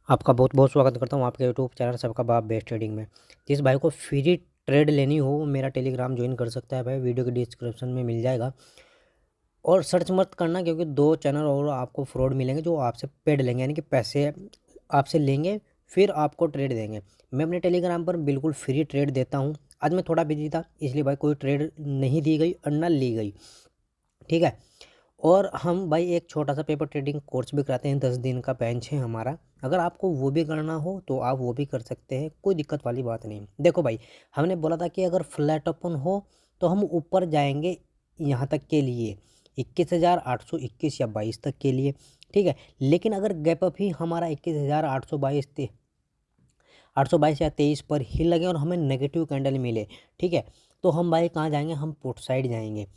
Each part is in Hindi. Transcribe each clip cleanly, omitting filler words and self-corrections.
आपका बहुत बहुत स्वागत करता हूँ आपके यूट्यूब चैनल सबका बाप बेस्ट ट्रेडिंग में। जिस भाई को फ्री ट्रेड लेनी हो वो मेरा टेलीग्राम ज्वाइन कर सकता है भाई, वीडियो के डिस्क्रिप्शन में मिल जाएगा। और सर्च मत करना क्योंकि दो चैनल और आपको फ्रॉड मिलेंगे जो आपसे पेड लेंगे, यानी कि पैसे आपसे लेंगे फिर आपको ट्रेड देंगे। मैं अपने टेलीग्राम पर बिल्कुल फ्री ट्रेड देता हूँ। आज मैं थोड़ा बिजी था इसलिए भाई कोई ट्रेड नहीं दी गई और ना ली गई, ठीक है। और हम भाई एक छोटा सा पेपर ट्रेडिंग कोर्स भी कराते हैं, 10 दिन का बेंच है हमारा। अगर आपको वो भी करना हो तो आप वो भी कर सकते हैं, कोई दिक्कत वाली बात नहीं। देखो भाई, हमने बोला था कि अगर फ्लैट ओपन हो तो हम ऊपर जाएंगे यहाँ तक के लिए 21,821 या 22 तक के लिए, ठीक है। लेकिन अगर गैप अप ही हमारा 822 या 23 पर ही लगे और हमें नेगेटिव कैंडल मिले, ठीक है, तो हम भाई कहाँ जाएंगे, हम पुट साइड जाएंगे।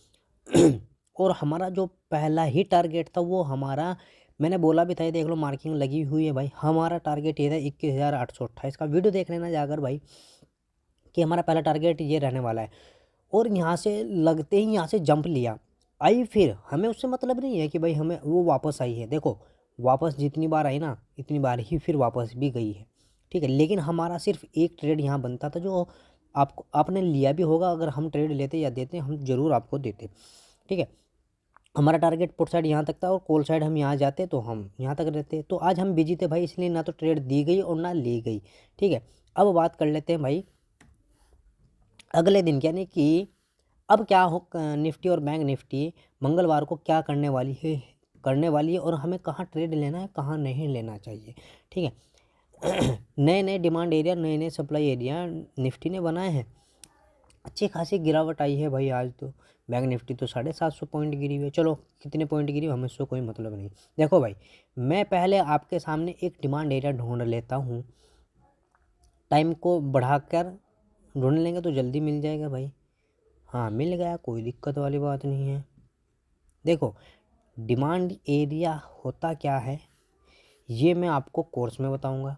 और हमारा जो पहला ही टारगेट था वो हमारा, मैंने बोला भी था, ये देख लो मार्किंग लगी हुई है भाई। हमारा टारगेट ये था 21,828 का, वीडियो देख लेना जाकर भाई कि हमारा पहला टारगेट ये रहने वाला है। और यहाँ से लगते ही यहाँ से जंप लिया आई, फिर हमें उससे मतलब नहीं है कि भाई हमें वो वापस आई है। देखो वापस जितनी बार आई ना इतनी बार ही फिर वापस भी गई है, ठीक है। लेकिन हमारा सिर्फ एक ट्रेड यहाँ बनता था जो आपको आपने लिया भी होगा। अगर हम ट्रेड लेते या देते हम ज़रूर आपको देते, ठीक है। हमारा टारगेट पुट साइड यहाँ तक था और कॉल साइड हम यहाँ जाते तो हम यहाँ तक रहते। तो आज हम बिजी थे भाई, इसलिए ना तो ट्रेड दी गई और ना ली गई, ठीक है। अब बात कर लेते हैं भाई अगले दिन की, यानी कि अब क्या हो, निफ्टी और बैंक निफ्टी मंगलवार को क्या करने वाली है और हमें कहाँ ट्रेड लेना है कहाँ नहीं लेना चाहिए, ठीक है। नए नए डिमांड एरिया, नए नए सप्लाई एरिया निफ्टी ने बनाए हैं। अच्छी खासी गिरावट आई है भाई आज तो। बैंक निफ्टी तो 750 पॉइंट गिरी हुई है। चलो कितने पॉइंट गिरी हमें इससे कोई मतलब नहीं। देखो भाई, मैं पहले आपके सामने एक डिमांड एरिया ढूंढ लेता हूँ, टाइम को बढ़ाकर ढूंढ लेंगे तो जल्दी मिल जाएगा भाई। हाँ मिल गया, कोई दिक्कत वाली बात नहीं है। देखो डिमांड एरिया होता क्या है ये मैं आपको कोर्स में बताऊंगा,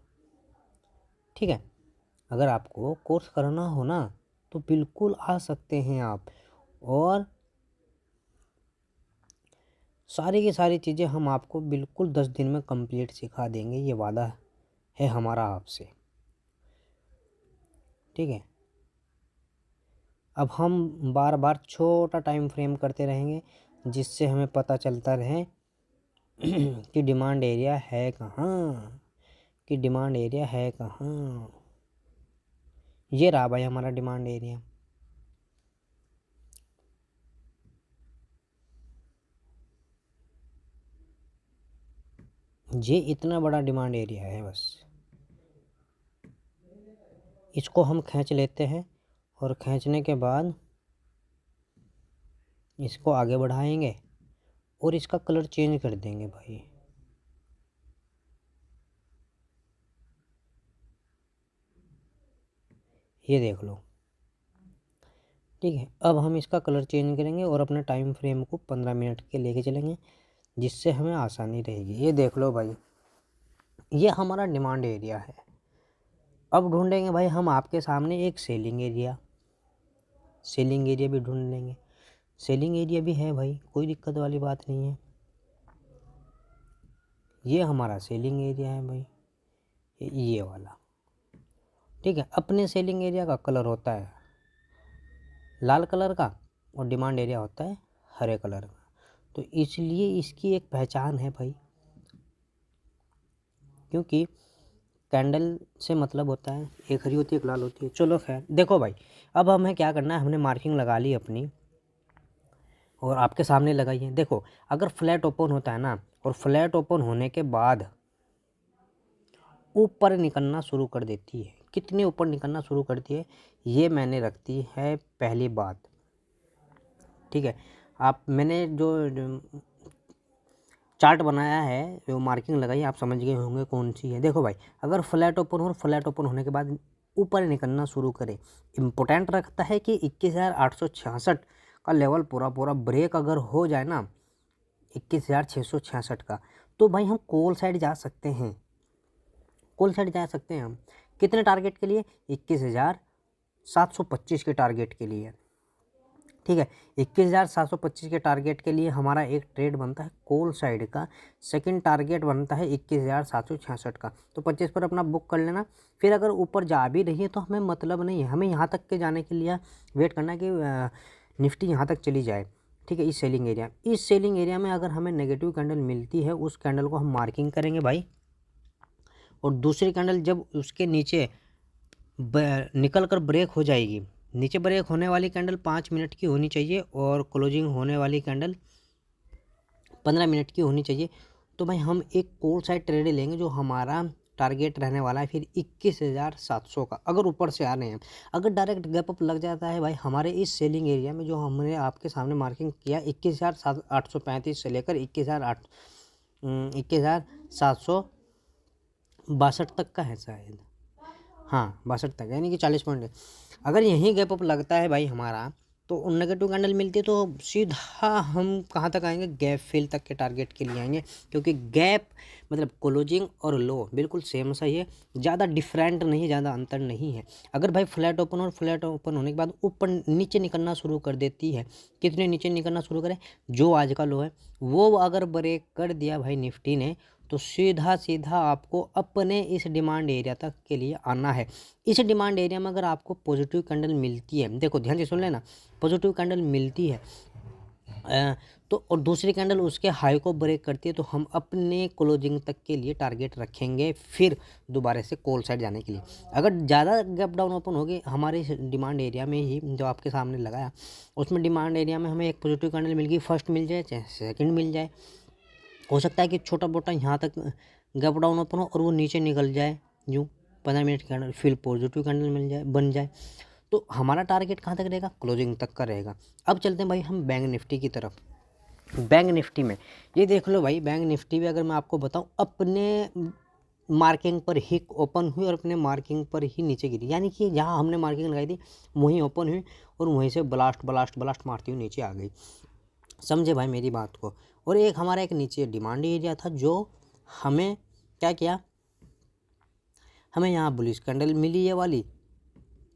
ठीक है। अगर आपको कोर्स करना हो ना तो बिल्कुल आ सकते हैं आप, और सारी की सारी चीज़ें हम आपको बिल्कुल 10 दिन में कंप्लीट सिखा देंगे, ये वादा है हमारा आपसे, ठीक है। अब हम बार बार छोटा टाइम फ्रेम करते रहेंगे जिससे हमें पता चलता रहे कि डिमांड एरिया है कहाँ, कि डिमांड एरिया है कहाँ। ये रहा भाई हमारा डिमांड एरिया। ये इतना बड़ा डिमांड एरिया है, बस इसको हम खींच लेते हैं और खींचने के बाद इसको आगे बढ़ाएंगे और इसका कलर चेंज कर देंगे भाई। ये देख लो, ठीक है। अब हम इसका कलर चेंज करेंगे और अपने टाइम फ्रेम को 15 मिनट के लेके चलेंगे जिससे हमें आसानी रहेगी। ये देख लो भाई, ये हमारा डिमांड एरिया है। अब ढूंढेंगे भाई हम आपके सामने एक सेलिंग एरिया, सेलिंग एरिया भी ढूंढ लेंगे। सेलिंग एरिया भी है भाई, कोई दिक्कत वाली बात नहीं है। ये हमारा सेलिंग एरिया है भाई, ये वाला, ठीक है। अपने सेलिंग एरिया का कलर होता है लाल कलर का और डिमांड एरिया होता है हरे कलर का, तो इसलिए इसकी एक पहचान है भाई, क्योंकि कैंडल से मतलब होता है, एक हरी होती है एक लाल होती है। चलो खैर, देखो भाई अब हमें क्या करना है, हमने मार्किंग लगा ली अपनी और आपके सामने लगाई है। देखो अगर फ्लैट ओपन होता है ना और फ्लैट ओपन होने के बाद ऊपर निकलना शुरू कर देती है, कितने ऊपर निकलना शुरू करती है ये मैंने रखती है पहली बात, ठीक है। आप मैंने जो चार्ट बनाया है, जो मार्किंग लगाई आप समझ गए होंगे कौन सी है। देखो भाई अगर फ्लैट ओपन हो और फ्लैट ओपन होने के बाद ऊपर निकलना शुरू करे, इम्पोर्टेंट रखता है कि 21,866 का लेवल पूरा पूरा ब्रेक अगर हो जाए ना, 21,666 का, तो भाई हम कॉल साइड जा सकते हैं। कॉल साइड जा सकते हैं हम कितने टारगेट के लिए, 21,725 के टारगेट के लिए। ठीक है। 21,725 के टारगेट के लिए हमारा एक ट्रेड बनता है कॉल साइड का, सेकंड टारगेट बनता है 21,766 का। तो 25 पर अपना बुक कर लेना। फिर अगर ऊपर जा भी रही है तो हमें मतलब नहीं है, हमें यहाँ तक के जाने के लिए वेट करना है कि निफ्टी यहाँ तक चली जाए, ठीक है। इस सेलिंग एरिया में अगर हमें नेगेटिव कैंडल मिलती है, उस कैंडल को हम मार्किंग करेंगे भाई, और दूसरी कैंडल जब उसके नीचे निकल कर ब्रेक हो जाएगी, नीचे ब्रेक होने वाली कैंडल 5 मिनट की होनी चाहिए और क्लोजिंग होने वाली कैंडल 15 मिनट की होनी चाहिए। तो भाई हम एक कॉल साइड ट्रेड लेंगे जो हमारा टारगेट रहने वाला है फिर 21,700 का, अगर ऊपर से आ रहे हैं। अगर डायरेक्ट गैप अप लग जाता है भाई हमारे इस सेलिंग एरिया में, जो हमने आपके सामने मार्किंग किया 21,835 से लेकर 21,762 तक का है शायद, हाँ 62 तक, यानी कि 40 पॉइंट। अगर यहीं गैप अप लगता है भाई हमारा, तो नेगेटिव कैंडल मिलती है तो सीधा हम कहाँ तक आएंगे, गैप फिल तक के टारगेट के लिए आएंगे। क्योंकि गैप मतलब क्लोजिंग और लो बिल्कुल सेम सा ही है, ज़्यादा डिफरेंट नहीं, ज़्यादा अंतर नहीं है। अगर भाई फ्लैट ओपन और फ्लैट ओपन होने के बाद ऊपर नीचे निकलना शुरू कर देती है, कितने नीचे निकलना शुरू करें, जो आज का लो है वो अगर ब्रेक कर दिया भाई निफ्टी ने, तो सीधा सीधा आपको अपने इस डिमांड एरिया तक के लिए आना है। इस डिमांड एरिया में अगर आपको पॉजिटिव कैंडल मिलती है, देखो ध्यान से सुन लेना, पॉजिटिव कैंडल मिलती है तो और दूसरी कैंडल उसके हाई को ब्रेक करती है, तो हम अपने क्लोजिंग तक के लिए टारगेट रखेंगे फिर दोबारा से कॉल साइड जाने के लिए। अगर ज़्यादा गैप डाउन ओपन होगी हमारे इस डिमांड एरिया में ही जो आपके सामने लगाया, उसमें डिमांड एरिया में हमें एक पॉजिटिव कैंडल मिल गई, फर्स्ट मिल जाए चाहे सेकंड मिल जाए, हो सकता है कि छोटा मोटा यहाँ तक गैप डाउन ओपन हो और वो नीचे निकल जाए, यूँ 15 मिनट कैंडल फिर पॉजिटिव कैंडल मिल जाए, बन जाए, तो हमारा टारगेट कहाँ तक रहेगा, क्लोजिंग तक का रहेगा। अब चलते हैं भाई हम बैंक निफ्टी की तरफ। बैंक निफ्टी में ये देख लो भाई, बैंक निफ्टी में अगर मैं आपको बताऊँ अपने मार्किंग पर ही ओपन हुई और अपने मार्किंग पर ही नीचे गिरी, यानी कि जहाँ हमने मार्किंग लगाई थी वहीं ओपन हुई और वहीं से ब्लास्ट मारती हुई नीचे आ गई, समझे भाई मेरी बात को। और एक हमारा एक नीचे डिमांड एरिया था जो हमें क्या किया, हमें यहाँ बुलिश कैंडल मिली ये वाली,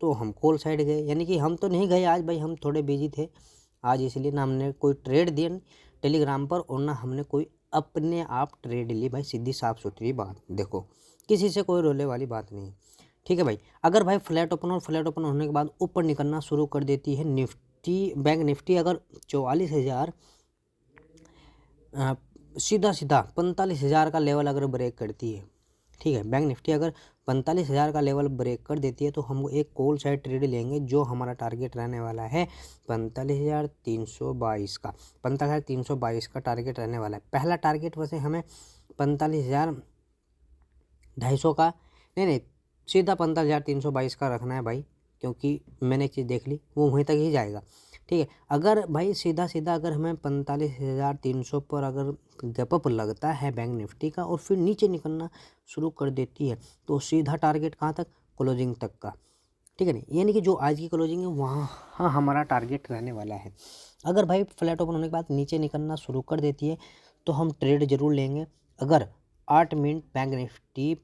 तो हम कॉल साइड गए, यानी कि हम तो नहीं गए आज भाई, हम थोड़े बिजी थे आज, इसलिए ना हमने कोई ट्रेड दिया टेलीग्राम पर और ना हमने कोई अपने आप ट्रेड ली भाई, सीधी साफ सुथरी बात, देखो किसी से कोई रोले वाली बात नहीं, ठीक है भाई। अगर भाई फ्लैट ओपन और फ्लैट ओपन होने के बाद ऊपर निकलना शुरू कर देती है निफ्टी, बैंक निफ्टी अगर 44,000 सीधा 45,000 का लेवल अगर ब्रेक करती है, ठीक है, बैंक निफ्टी अगर 45,000 का लेवल ब्रेक कर देती है, तो हम एक कॉल साइड ट्रेड लेंगे जो हमारा टारगेट रहने वाला है 45,322 का, 45,322 का टारगेट रहने वाला है। पहला टारगेट वैसे हमें 45,250 का नहीं, सीधा 45,322 का रखना है भाई, क्योंकि मैंने एक चीज़ देख ली वो वहीं तक ही जाएगा, ठीक है। अगर भाई सीधा अगर हमें 45,300 पर अगर गैप अप लगता है बैंक निफ्टी का और फिर नीचे निकलना शुरू कर देती है, तो सीधा टारगेट कहाँ तक, क्लोजिंग तक का, ठीक है नहीं, यानी कि जो आज की क्लोजिंग है वहाँ हमारा टारगेट रहने वाला है। अगर भाई फ्लैट ओपन होने के बाद नीचे निकलना शुरू कर देती है तो हम ट्रेड जरूर लेंगे। अगर 8 मिनट बैंक निफ्टी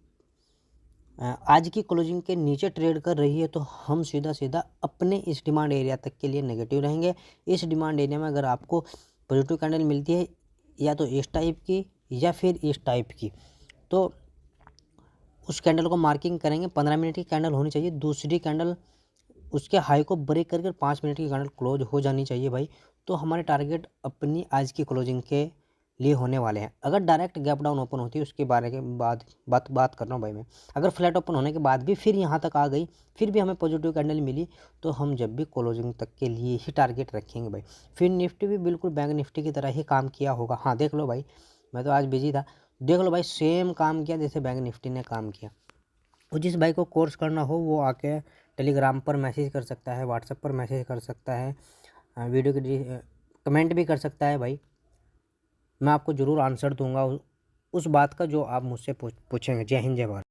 आज की क्लोजिंग के नीचे ट्रेड कर रही है, तो हम सीधा अपने इस डिमांड एरिया तक के लिए नेगेटिव रहेंगे। इस डिमांड एरिया में अगर आपको पॉजिटिव कैंडल मिलती है या तो इस टाइप की या फिर इस टाइप की, तो उस कैंडल को मार्किंग करेंगे, 15 मिनट की कैंडल होनी चाहिए, दूसरी कैंडल उसके हाई को ब्रेक करके 5 मिनट की कैंडल क्लोज हो जानी चाहिए भाई, तो हमारे टारगेट अपनी आज की क्लोजिंग के लिए होने वाले हैं। अगर डायरेक्ट गैप डाउन ओपन होती है उसके बारे के बाद बात कर रहा हूँ भाई मैं, अगर फ्लैट ओपन होने के बाद भी फिर यहाँ तक आ गई, फिर भी हमें पॉजिटिव कैंडल मिली, तो हम जब भी क्लोजिंग तक के लिए ही टारगेट रखेंगे भाई। फिर निफ्टी भी बिल्कुल बैंक निफ्टी की तरह ही काम किया होगा, हाँ देख लो भाई, मैं तो आज बिजी था, देख लो भाई सेम काम किया जैसे बैंक निफ्टी ने काम किया। और जिस भाई को कोर्स करना हो वो आके टेलीग्राम पर मैसेज कर सकता है, व्हाट्सएप पर मैसेज कर सकता है, वीडियो की कमेंट भी कर सकता है भाई, मैं आपको ज़रूर आंसर दूंगा उस बात का जो आप मुझसे पूछेंगे। जय हिंद जय भारत।